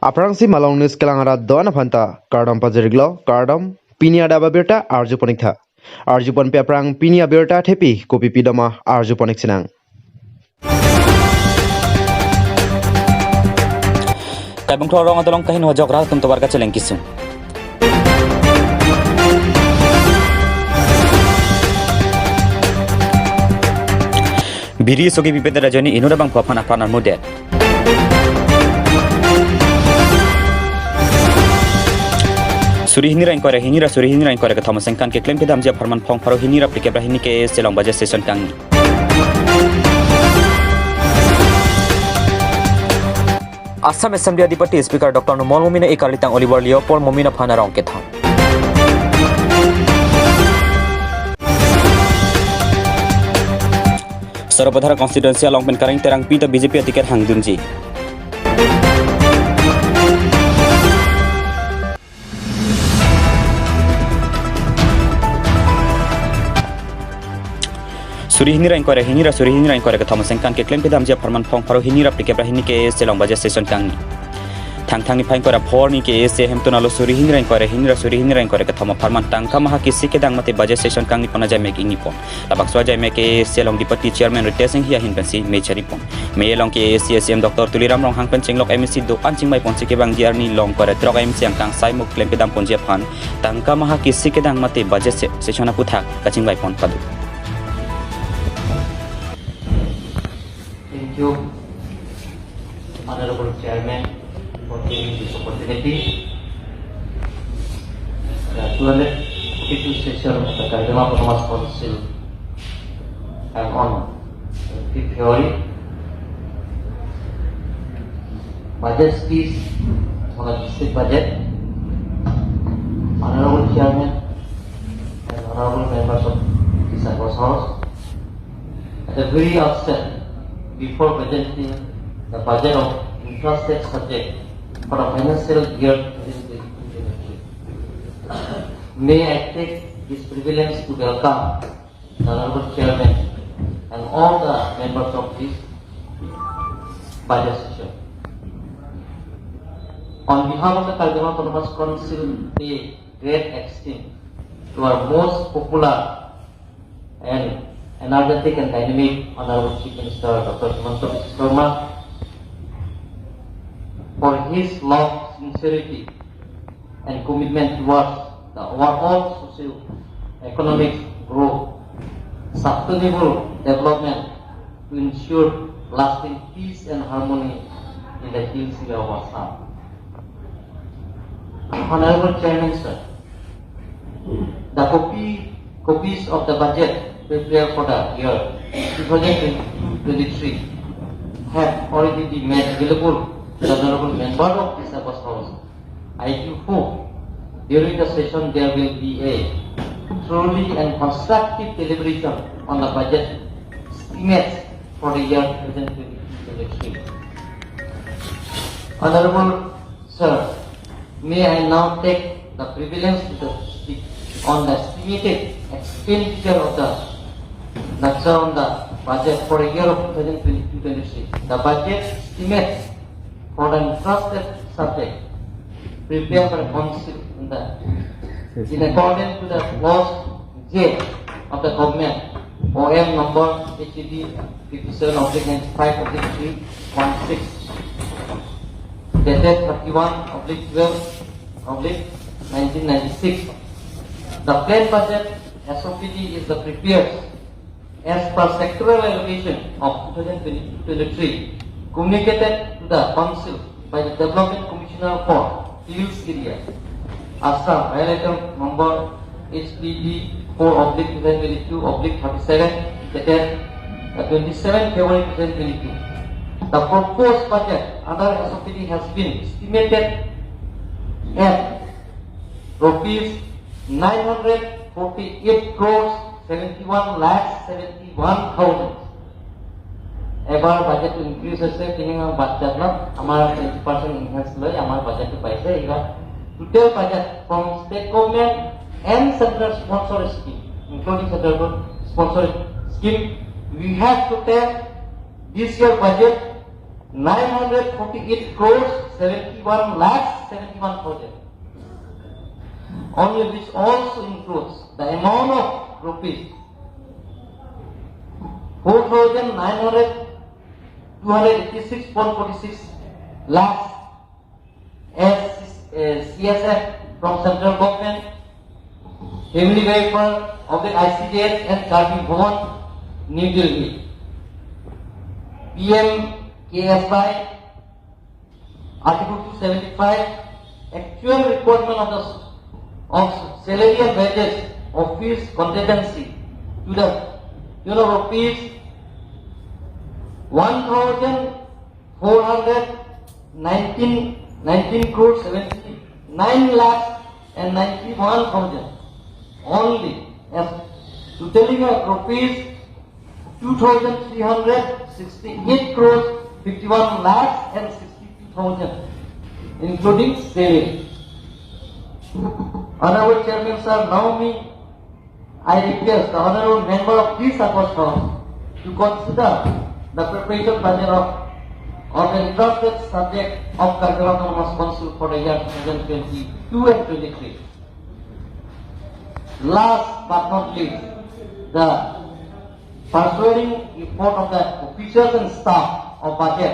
Aprang si malong nis kelangara dona phanta kardam pajiriglo kardam pinia daba berta arjuponik tha arjupon pe aprang pinia berta thepi kopi pidama arjuponik sinang Kaibong thorong adolong kahin hojok ra tum tobar ka cheleng kisum Biri sogi bipeda rajani inura bang papan apanar mudet Suri hinira inquire hinira suri hinira inquire ka thomas kan ke claim ke damja farman phong faro hinira pike brahini ke selong baje session kang Assam Assembly Adipati Speaker Dr. Numol Mumina Ikalitang Oliver Leopold Mumina Phanarong ke thang Sarabadhara constituency along pen karang terang pita BJP tiket hang dunji Suri hinira inquire ka thomas kan ke claim ke damja farman phong faro hinira pike brahini ke selong baje session kang thang ni phain kora phor ni ke se hemtona lo suri hinira inquire ka thoma farman tangka maha ke sike dang mate baje session kang ni pona jai mek ini pon labak swa jai mek ke selong dipati chairman retesing hiya hin pensi me chari pon me long ke CSM Dr. Tuliram rong hang pen chinglok MC do an chingmai pon sike bang jiar ni long kore trok MC ang kang sai muk claim ke dam pon je phan tangka maha ke sike dang mate baje session aku thak ka chingmai pon padu Thank you, Honorable Chairman, for giving this opportunity. The 252 session of the Kardama Performance Council I'm on 5th February. Budget speech on the district budget. Honorable Chairman and Honorable members of this House. At the very outset, before presenting the budget of infrastructure subject for the financial year 2023, may I take this privilege to welcome the Honorable Chairman and all the members of this budget session. On behalf of the Kardama Performance Council, pay great esteem to our most popular and energetic and dynamic Honorable Chief Minister Dr. Himanta Biswa Sharma for his love, sincerity and commitment towards the overall socio-economic growth, sustainable development to ensure lasting peace and harmony in the hills of Assam. Honorable Chairman, sir, the copies of the budget prepared for the year 2023 have already been made available to the honorable member of this House. I do hope during the session there will be a truly and constructive deliberation on the budget estimates for the year 2023. Honorable Sir, may I now take the privilege to speak on the estimated expenditure of the on the budget for the year of 2022-23. The budget estimates for the infrastructure subject prepared by the Council in accordance to the clause J of the government OM number HED 57/95/316 dated 31/12/1996. The planned budget SOPD is the prepared as per sectoral allocation of 2023 communicated to the Council by the Development Commissioner for Hills Area, Assam, item number HPD 4/2022/37 dated 27 February 2022. The proposed budget under SOPD has been estimated at rupees 948 crores 71,71,000. এবাৰ budget increase হৈছে তিনি budget আমাৰ 20% enhance লৈ আমাৰ বাজেটটো পাইছে এইবাৰ total budget from state government and central sponsor scheme including central sponsor scheme, we have to take this year budget 948 crores 71 lakhs 71,000. Only this also includes the amount of rupees 4,286.46 lakhs as CSF from central government, family welfare of the ICDS and Karbi Bhavan, New Delhi. PM KSY, Article 275, actual requirement of salary and wages of fees contingency to the rupees 1,419 crores 79 lakhs and 91,000 only, as totaling of rupees 2,368 crores 51 lakhs and 62,000, including salary. Honorable Chairman Sir, now I request the honorable member of this House to consider the preparation budget of the entrusted subject of Kargil Autonomous Council for the year 2022 and 23. Last but not least, the persuading effort of the officials and staff of budget,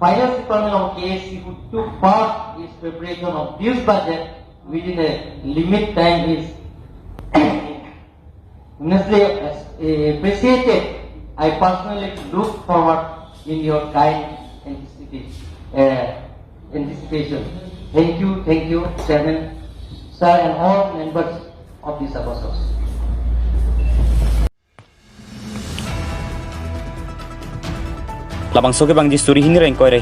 Finance Department of KSC who took part in preparation of this budget within a limit time is immensely appreciated. I personally look forward in your kind anticipation. Thank you, Chairman, Sir, and all members of this House. Labang soke bang di suri hinira inkoira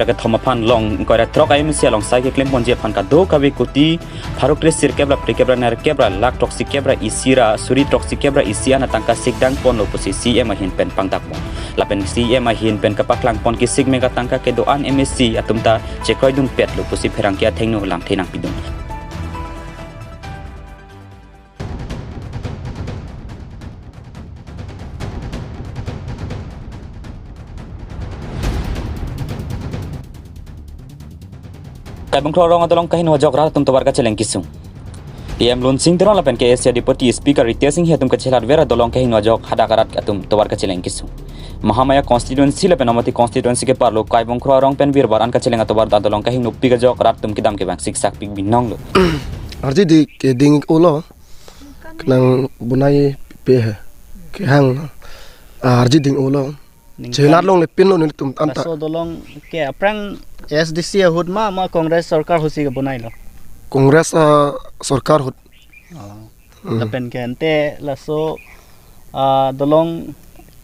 ke thomapan long inkoira trok ayam sia long sai ke klem ponje pan ka do kawe kuti pharok tre sir kebra pre kebra nar kebra lak toxic kebra isira suri toxic kebra isia na tangka sikdang pon lo posi CM hin pen pangtak mo lapen CM hin pen ka paklang pon ki sig mega tangka ke doan MSC atumta chekroi dung pet lo posi pherang kia thengno lang thenang pidun. Bang Klorong atolong kahin wajok ra tum tobar ka cheleng kisung. PM Lun Singh terong lapen ke Asia Deputy Speaker Ritesh Singh hatum ka chelat vera dolong kahin wajok hadakarat atum tobar ka cheleng kisung. Mahamaya constituency lapen amati constituency ke parlo kai Bang Klorong pen vir baran ka cheleng atobar da dolong kahin uppi ka jok rat tum kidam ke bang siksak pik binong lo. Arji di ke ding ulo nang bunai pe ke hang arji ding ulo chelat long le pin lo ni tum anta so dolong ke aprang SDC hud ma Congress sarkar husi ke bunai lo Congress sarkar hud lapen ke ante la so dolong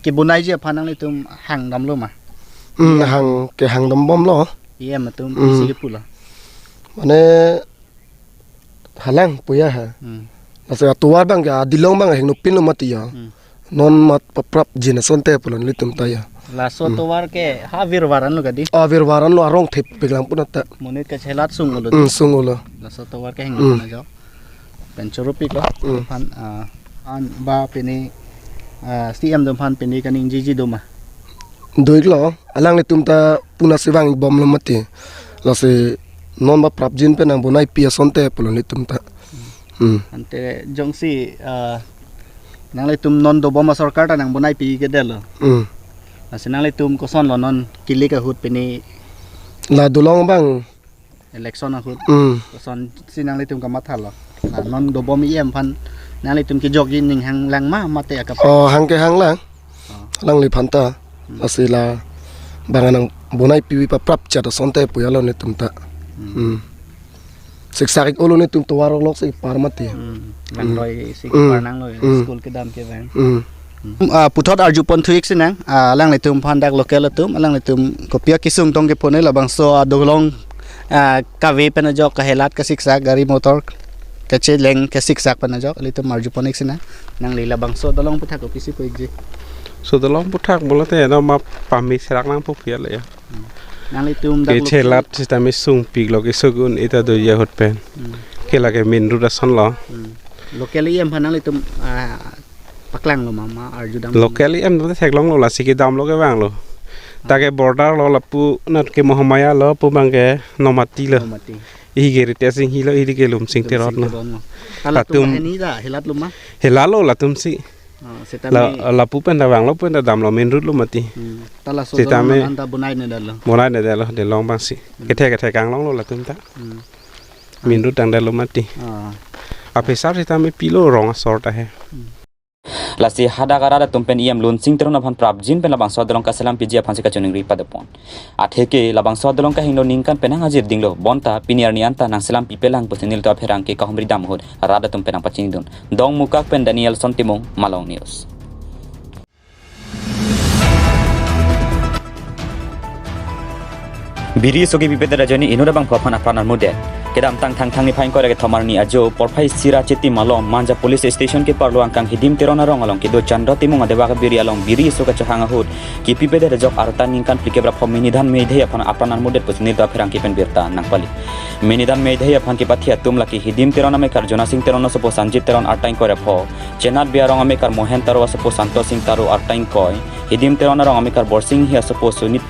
ke bunai je phanang ni tum hang dam lo ma hang ke hang dam bom lo ye ma tum isi ke pula mane halang puya ha asa tuar bang ya dilong bang heng no pin lo matia non mat paprap jinason te pulon litum taya la so towar ke ha virwaran lo gadi virwaran lo arong thep peglang punata munit ke chelat sungulo sungulo la so towar ke heng na jo penchorupi lo phan an ba pini CM dom phan pini kaning jiji doma doik lo alang litum ta puna sewang bom lo mati la se non ba prap jin pe nang bonai pia sonte pulon litum ta ante jongsi nang le tum non do bom sarkar ta nang bonai pi ke del asinang le tum koson lo non kili ka hut pini la dolong bang election a hut koson sinang le tum ka mathal lo la non do bom yem phan nang le tum ki jogin ning hang lang ma mate ka hang ke hang lang lang le phanta asila banganang bonai pi pa prap cha da sonte pu yalo ne tum ta siksak ulo ne tum to warok lok se parmati lang loi sik parnang loi school ke dam ke bang puthot arjupon thuik sinang lang le tum phandak local tum lang le tum kopia kisung tong ke phone la bang so dolong ka ve pen jok ka helat ka siksak gari motor ka che leng ka siksak pen jok le tum arjupon ik sinang nang le la bang so dolong puthak ko pisi ko ik je so dolong puthak bolate no ma pami serak nang pupia le ya nang le tum dak ke chelat sistem sung pik lo ke sugun eta do ya hot pen ke la ke min ru da son lo local em phanang le tum paklang lo mama arjudam locally em nó thèk long lo là xí cái đam lo cái vàng lo Take border lo lapu nat ke Mohamaya lo pu bangke nomati lo. mati Ihi geri tesing hilo ihi ke lum sing terot no. kalau tu Latum. ini dah hilat lumah Helalo latum si. setami Lapu pen da bang lo pen da dam lo main road lo mati. tala so Setami. anta bunai ne dalam Monai ne lo de long bang si. Kethe kang long lo latum ta. Main road tang da lo mati. Ape sar setami pilo rong sort he. Lasi hada garada tumpen iam lun sing terona phan prap jin pen labang sodolong ka salam pijia phan sika chuning ri padapon atheke labang sodolong ka hinglo ningkan penang ajir dinglo bonta piniar nianta nang salam pipelang pusinil to pherang ke kahumri dam hod rada tumpen ang pachin dun dong mukak pen Daniel Sontimong Malong News. Biri sogi bipeda rajani inura bang phafan apranar mude kedam tang ni phain kore ke thamarni ajo porphai sira cheti malom manja police station ke parlo angkang hidim terona rong along ke do chandra timung adeba ka biri along biri soga chahanga hut ki pipeda rajok artan ningkan plikebra phomini dhan meidhe aphan apranar mude pusinil to pherang ke pen birta nangpali menidan meidhe aphan ke pathia tumla ki hidim terona me kar jona sing terona sopo sanjit teron artain kore pho chenat biarong ame kar mohen taro sopo santo sing taro artain koi hidim terona rong ame kar borsing hi sopo sunit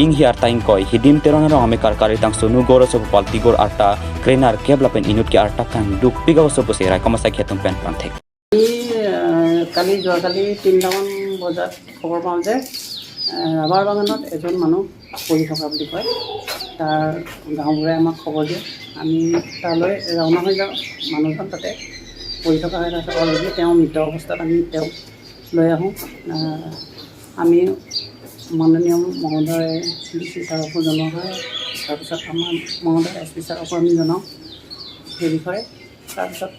ing hi artain koi hidim terona rong ame kar karitang sunu goro sopo paltigor arta krenar kebla pen inut ke arta kan duk pigaw sopo serai kamasa khetung pen panthek কালি যোৱাকালি 3টামান বজাত খবৰ পাওঁ যে rubber বাগানত এজন মানুহ পৰি থকা বুলি কয় তাৰ গাঁওবুঢ়াই আমাক খবৰ দিয়ে আমি তালৈ ৰাওনা হৈ যাওঁ মানুহজন তাতে পৰি থকা হৈ আছে অলৰেডি তেওঁ মৃত অৱস্থাত আমি তেওঁক লৈ আহোঁ আমি মাননীয় মহোদয় DC ছাৰকো জনোৱা হয় তাৰপিছত আমাৰ মহোদয় SP ছাৰকো আমি জনাওঁ সেই বিষয়ে তাৰপিছত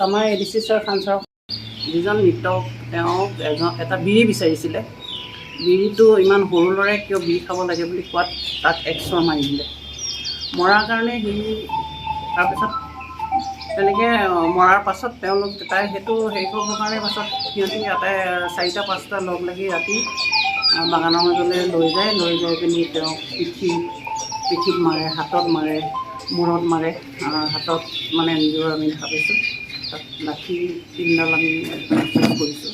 আমাৰ ADC ছাৰ খান ছাৰ যিজন মৃতক তেওঁক এটা বিড়ি বিচাৰিছিলে বিড়িটো ইমান সৰু ল'ৰাই কিয় বিড়ি খাব লাগে বুলি কোৱাত তাক এক্সৰ মাৰি দিলে মৰাৰ কাৰণে সি তাৰপিছত তেনেকৈ মৰাৰ পাছত তেওঁলোক তাই সেইটো হেৰি কৰিবৰ কাৰণে পাছত সিহঁতি ইয়াতে 4টা-5টা লগ লাগি ৰাতি বাগানৰ মাজলৈ লৈ যায় পিনি তেওঁক পিঠিত মাৰে হাতত মাৰে মূৰত মাৰে হাতত মানে নিজৰ আমি দেখা পাইছোঁ তাত লাঠি 3ডাল আমি কৰিছোঁ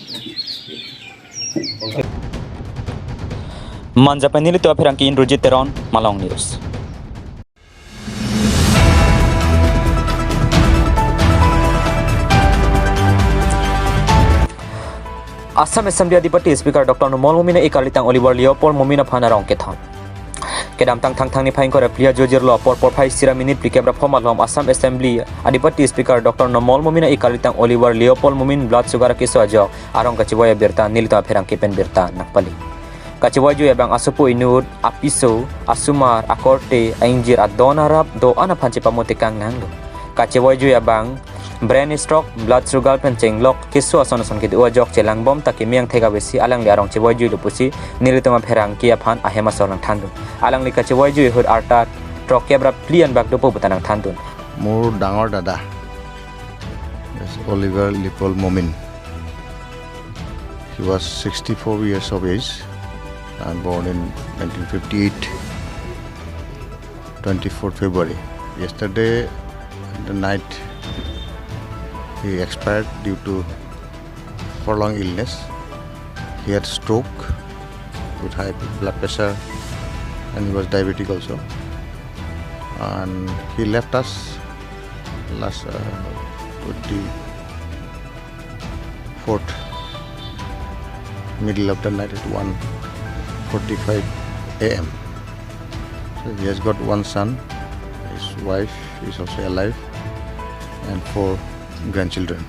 manja panili to pherang ki inrujit teron Malong News. Assam Assembly Adipati Speaker Dr. Nomol Momina ikalitang Oliver Leopold Momina phanarong kethon kedam tang ni phain kore plia jojir lo por phai sira minute pikebra phomalom Assam Assembly Adipati Speaker Dr. Nomol Momina ikalitang Oliver Leopold Momin blood sugar kiso ajo arong kachiboya birta nilita pherang kepen birta nakpali kachiboy ebang asupu inut apiso asumar akorte ainjir adonarap do ana phanche pamote kang nanglo kachiboy ebang brain stroke blood sugar pen chenglok kiso ason ke do jok chelang bom taki miang thega besi alang li arong chiboy ju lupusi nilitama pherang kia phan ahema sorang thandu alang li kachiboy ju hud arta trokebra plian bak do putanang thandun মোৰ ডাঙৰ দাদা Oliver Leopold Momin. He was 64 years of age and born in 1958, 24th February. Yesterday, the night, he expired due to prolonged illness. He had stroke with high blood pressure and he was diabetic also. And he left us last 24th, middle of the night at 1:45 a.m. So he has got one son, his wife is also alive, and 4 grandchildren.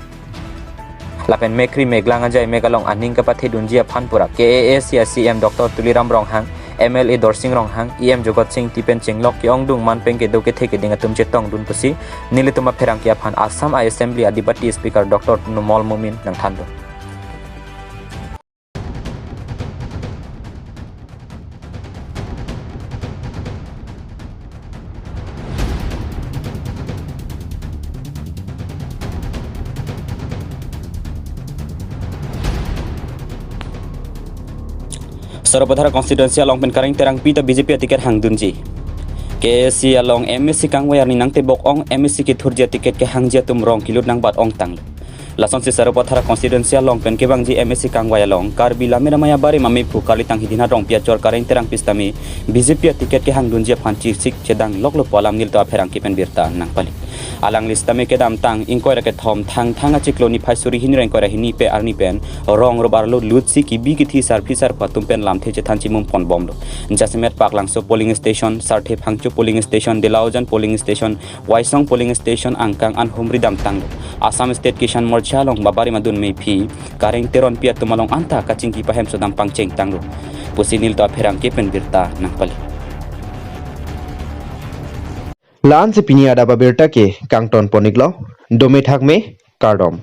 lapen mekri meglang ajai megalong aning kapathe dunjia phanpura KAS CM Dr. Tuliram Ronghang MLA Dorsing Ronghang EM Jogot Singh Tipen Chinglok Yongdung Manpeng ke doke theke dinga tumche tong dun pusi nilituma pherang kia phan Assam Assembly Adipati Speaker Dr. Nomol Momin nang thandu Sarapodhara constituency along pen karang terang pita BJP tiket hang dunji KAC along MSC kang wayar ni nang te bok ong MSC ke thurjia tiket ke hang jia tum rong kilut nang bat ong tang lason si saropatara constituensial long pen kebang ji MSC kangwaya long karbi lamena maya bare mami phu kali tang hidina rong pia chor kareng terang pistami BJP tiket ke hang dunjia phanchi sik chedang loklo polam nil to pherang ki pen birta nang pali alang listame ke dam tang inkoi ra ke thom thang thanga chikloni phaisuri hinreng kora hini pe arni pen rong robar lo lutsi ki bi ki thi sarfisar patum pen lam the che thanchi mum pon bom lo jasmet paklang so polling station sarthe phangchu polling station delaujan polling station waisong polling station angkang an humri dam tang Assam State Kisan Morcha long babari madun me phi kareng teron pia tumalong anta kaching ki pahem sodam pangcheng tang lo pusinil to pherang ke pen birta nang pali Lan se pinia daba berta ke kangton poniglo dome thak me kardom